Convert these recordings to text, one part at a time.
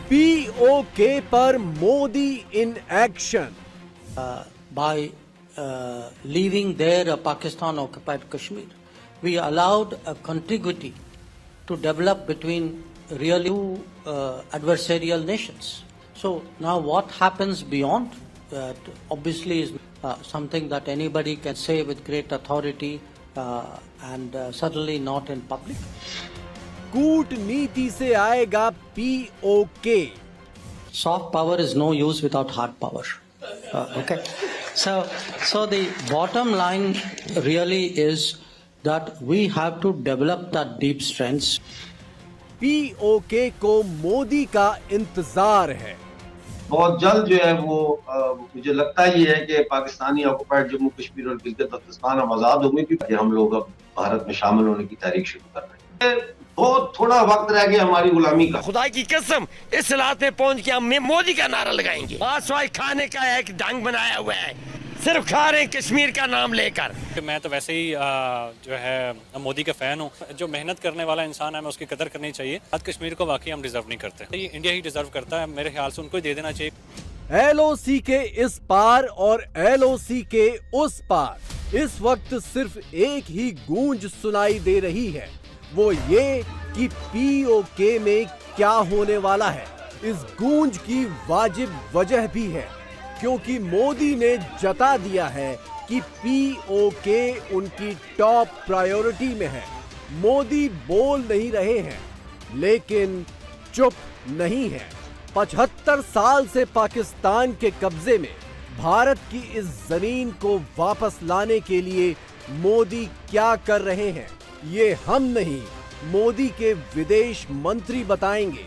PoK पर Modi in action. By leaving their Pakistan occupied Kashmir, we allowed a contiguity to develop between really two adversarial nations. So now what happens beyond obviously is something that anybody can say with great authority and certainly not in public. कूटनीति से आएगा PoK. Soft power is no use without hard power. Okay. So the bottom line really is that we have to develop that deep strengths. PoK को मोदी का इंतजार है। बहुत जल्द जो है वो मुझे लगता ही है कि पाकिस्तानी ऑक्युपाइड जम्मू कश्मीर और गिलगित बल्तिस्तान अब आजाद होंगे, क्योंकि हम लोग अब भारत में शामिल होने की तारीख शुरू कर रहे हैं। बहुत थोड़ा वक्त रह गया हमारी गुलामी का। खुदा की कसम इस हालात में पहुंच के हम मोदी का नारा लगाएंगे। बासवाई खाने का एक ढंग बनाया हुआ है, सिर्फ खा रहे हैं कश्मीर का नाम लेकर। मैं तो वैसे ही जो है मोदी का फैन हूँ। जो मेहनत करने वाला इंसान है मैं उसकी कदर करनी चाहिए। आज कश्मीर को वाकई हम डिजर्व नहीं करते, ये इंडिया ही डिजर्व करता है। मेरे ख्याल से उनको ही दे देना चाहिए। एलओसी के इस पार और एलओसी के उस पार इस वक्त सिर्फ एक ही गूंज सुनाई दे रही है, वो ये कि पीओके में क्या होने वाला है। इस गूंज की वाजिब वजह भी है, क्योंकि मोदी ने जता दिया है कि पीओके उनकी टॉप प्रायोरिटी में है। मोदी बोल नहीं रहे हैं, लेकिन चुप नहीं है। 75 साल से पाकिस्तान के कब्जे में भारत की इस जमीन को वापस लाने के लिए मोदी क्या कर रहे हैं, ये हम नहीं, मोदी के विदेश मंत्री बताएंगे।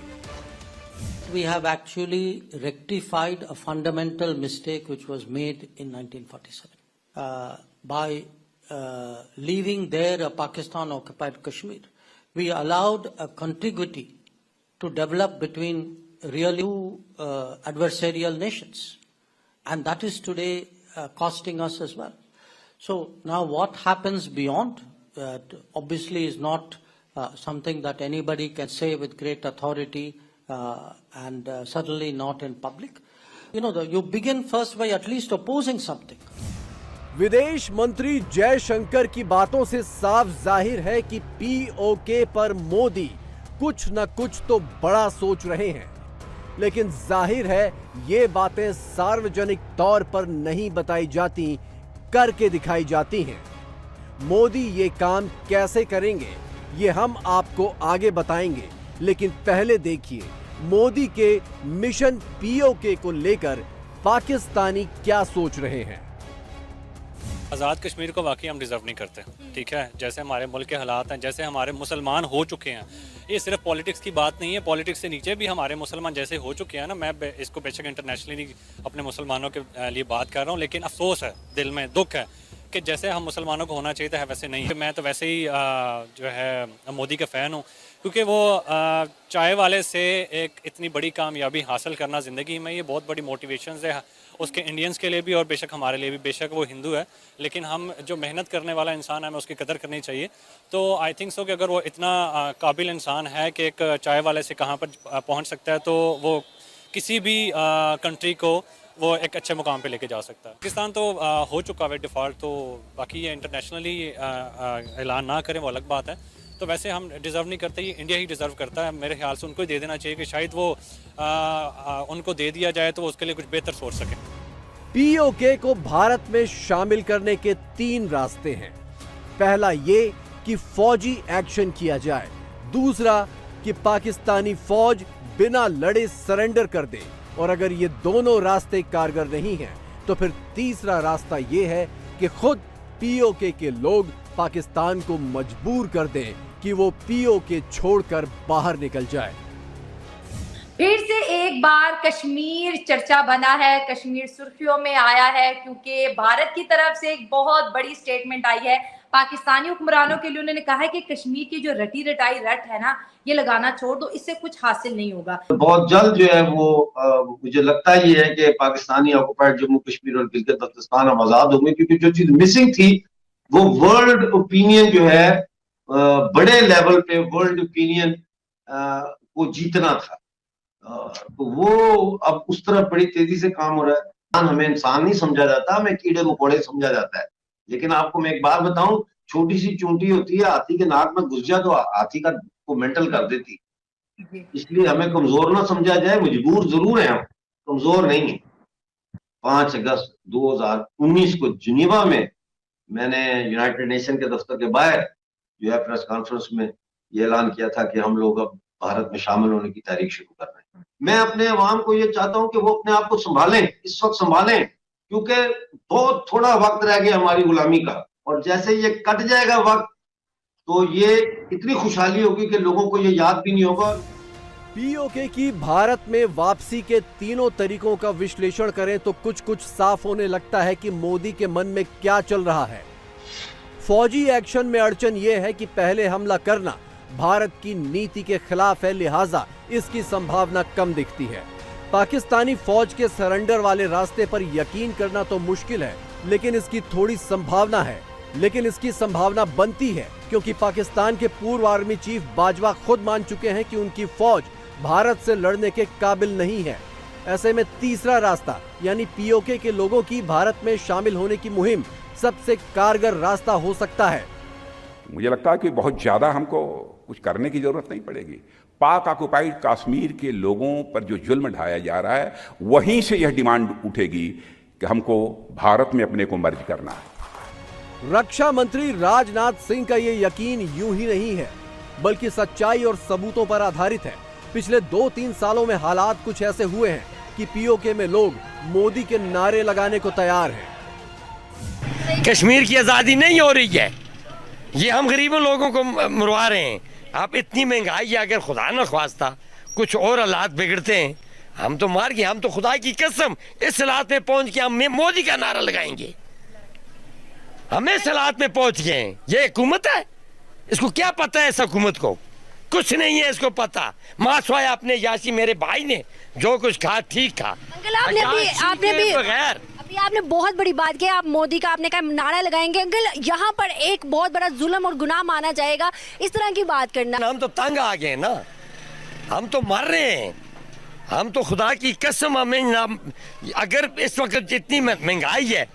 We have actually rectified a fundamental mistake which was made in 1947. By leaving their Pakistan occupied Kashmir, we allowed a contiguity to develop between really two adversarial nations. And that is today costing us as well. So now what happens beyond obviously is not something that anybody can say with great authority and certainly not in public. You know, you begin first by at least opposing something. विदेश मंत्री जयशंकर की बातों से साफ जाहिर है कि PoK पर मोदी कुछ न कुछ तो बड़ा सोच रहे हैं, लेकिन जाहिर है ये बातें सार्वजनिक तौर पर नहीं बताई जाती, करके दिखाई जाती हैं। मोदी ये काम कैसे करेंगे ये हम आपको आगे बताएंगे, लेकिन पहले देखिए मोदी के मिशन पीओके को लेकर पाकिस्तानी क्या सोच रहे हैं। आज़ाद कश्मीर को वाकई हम डिज़र्व नहीं करते, ठीक है। जैसे हमारे मुल्क के हालात हैं, जैसे हमारे मुसलमान हो चुके हैं, ये सिर्फ पॉलिटिक्स की बात नहीं है, पॉलिटिक्स से नीचे भी हमारे मुसलमान जैसे हो चुके हैं ना। मैं इसको बेशक इंटरनेशनली अपने मुसलमानों के लिए बात कर रहा हूँ, लेकिन अफसोस है, दिल में दुख है कि जैसे हम मुसलमानों को होना चाहिए था वैसे नहीं है। मैं तो वैसे ही जो है मोदी का फ़ैन हूँ, क्योंकि वो चाय वाले से एक इतनी बड़ी कामयाबी हासिल करना ज़िंदगी में, ये बहुत बड़ी मोटिवेशन है उसके इंडियंस के लिए भी और बेशक हमारे लिए भी। बेशक वो हिंदू है, लेकिन हम जो मेहनत करने वाला इंसान है हमें उसकी कदर करनी चाहिए। तो आई थिंक सो कि अगर वो इतना काबिल इंसान है कि एक चाय वाले से कहाँ पर पहुँच सकता है, तो वो किसी भी कंट्री को वो एक अच्छे मुकाम पे लेके जा सकता है। पाकिस्तान तो हो चुका है डिफ़ॉल्ट, तो बाकी ये इंटरनेशनली ऐलान ना करें वो अलग बात है। तो वैसे हम डिज़र्व नहीं करते, ये इंडिया ही डिज़र्व करता है। मेरे ख्याल से उनको ही दे देना चाहिए कि शायद वो उनको दे दिया जाए तो वो उसके लिए कुछ बेहतर सोच सके। पीओके को भारत में शामिल करने के 3 रास्ते हैं। पहला ये कि फौजी एक्शन किया जाए, दूसरा कि पाकिस्तानी फौज बिना लड़े सरेंडर कर दे, और अगर ये दोनों रास्ते कारगर नहीं हैं तो फिर तीसरा रास्ता ये है कि खुद पीओके के लोग पाकिस्तान को मजबूर कर दें कि वो पीओके छोड़कर बाहर निकल जाए। फिर से एक बार कश्मीर चर्चा बना है, कश्मीर सुर्खियों में आया है, क्योंकि भारत की तरफ से एक बहुत बड़ी स्टेटमेंट आई है पाकिस्तानी हुक्मरानों के लिए। उन्होंने कहा है कि कश्मीर की जो रटी रटाई रट है ना, ये लगाना छोड़ दो, इससे कुछ हासिल नहीं होगा। बहुत जल्द जो है वो मुझे लगता ही है कि पाकिस्तानी ऑक्युपाइड जम्मू कश्मीर और गिलगित बल्तिस्तान अब आजाद होंगे, क्योंकि जो चीज मिसिंग थी वो वर्ल्ड ओपिनियन जो है बड़े लेवल पे वर्ल्ड ओपिनियन को जीतना था। तो वो अब उस तरफ बड़ी तेजी से काम हो रहा है। हमें इंसान नहीं समझा जाता, हमें कीड़े मकोड़े समझा जाता है। लेकिन आपको मैं एक बात बताऊं, छोटी सी चूंटी होती है, हाथी के नाक में घुस जाए तो हाथी का को मेंटल कर देती। इसलिए हमें कमजोर ना समझा जाए, मजबूर जरूर है हम, कमजोर नहीं है। 5 अगस्त 2019 को जिनेवा में मैंने यूनाइटेड नेशन के दफ्तर के बाहर जो है प्रेस कॉन्फ्रेंस में ये ऐलान किया था कि हम लोग अब भारत में शामिल होने की तारीख शुरू कर रहे हैं। मैं अपने अवाम को ये चाहता हूं कि वो अपने आप को संभालें, इस वक्त संभालें, क्योंकि बहुत थोड़ा वक्त रह गया हमारी गुलामी का, और जैसे ये कट जाएगा वक्त तो ये इतनी खुशहाली होगी कि लोगों को ये याद भी नहीं होगा। पीओके की भारत में वापसी के तीनों तरीकों का विश्लेषण करें तो कुछ कुछ साफ होने लगता है कि मोदी के मन में क्या चल रहा है। फौजी एक्शन में अड़चन यह है कि पहले हमला करना भारत की नीति के खिलाफ है, लिहाजा इसकी संभावना कम दिखती है। पाकिस्तानी फौज के सरेंडर वाले रास्ते पर यकीन करना तो मुश्किल है, लेकिन इसकी थोड़ी संभावना है। लेकिन इसकी संभावना बनती है क्योंकि पाकिस्तान के पूर्व आर्मी चीफ बाजवा खुद मान चुके हैं कि उनकी फौज भारत से लड़ने के काबिल नहीं है। ऐसे में तीसरा रास्ता यानी पीओके के लोगों की भारत में शामिल होने की मुहिम सबसे कारगर रास्ता हो सकता है। मुझे लगता है कि बहुत ज्यादा हमको कुछ करने की जरूरत नहीं पड़ेगी। पाक ऑक्युपाइड कश्मीर के लोगों पर जो जुल्म ढाया जा रहा है, वहीं से यह डिमांड उठेगी कि हमको भारत में अपने को मर्ज करना है। रक्षा मंत्री राजनाथ सिंह का ये यकीन यूं ही नहीं है, बल्कि सच्चाई और सबूतों पर आधारित है। पिछले 2-3 सालों में हालात कुछ ऐसे हुए हैं कि पीओके में लोग मोदी के नारे लगाने को तैयार हैं। कश्मीर की आज़ादी नहीं हो रही है, ये हम गरीबों लोगों को मरवा रहे हैं। आप इतनी महंगाई है, अगर खुदा न ख्वास्ता कुछ और हालात बिगड़ते हैं, हम तो मार गए। हम तो खुदा की कसम इस हालात में पहुंच के हम मोदी का नारा लगाएंगे। हमें इस हालात में पहुंच गए हैं। ये हुकूमत है, इसको क्या पता है? इस हुकूमत को कुछ नहीं है इसको पता। मासवाया अपने यासी मेरे भाई ने जो कुछ कहा ठीक था। अंकल आपने बहुत बड़ी बात की। आप मोदी का आपने कहा नारा लगाएंगे। अंकल यहाँ पर एक बहुत बड़ा जुल्म और गुनाह माना जाएगा, इस तरह की बात करना। हम तो तंग आ गए ना, हम तो मर रहे हैं। हम तो खुदा की कसम, हमें अगर इस वक्त जितनी महंगाई है,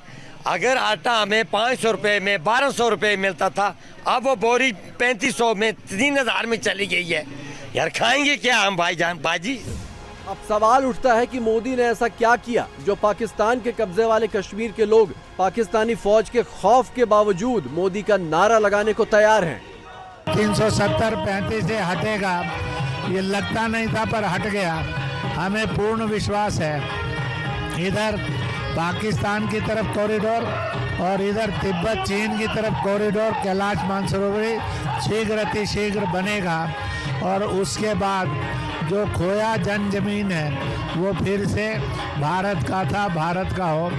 अगर आटा हमें 500 रुपए में 1200 रुपए मिलता था, अब वो बोरी 3500 में 3000 में चली गई है। यार खाएंगे क्या हम भाईजान बाजी? अब सवाल उठता है कि मोदी ने ऐसा क्या किया जो पाकिस्तान के कब्जे वाले कश्मीर के लोग पाकिस्तानी फौज के खौफ के बावजूद मोदी का नारा लगाने को तैयार हैं। 370-35 से हटेगा, ये लगता नहीं था पर हट गया। हमें पूर्ण विश्वास है इधर पाकिस्तान की तरफ कॉरिडोर और इधर तिब्बत चीन की तरफ कॉरिडोर कैलाश मानसरोवरी शीघ्र अतिशीघ्र बनेगा, और उसके बाद जो खोया जन जमीन है वो फिर से भारत का था, भारत का हो।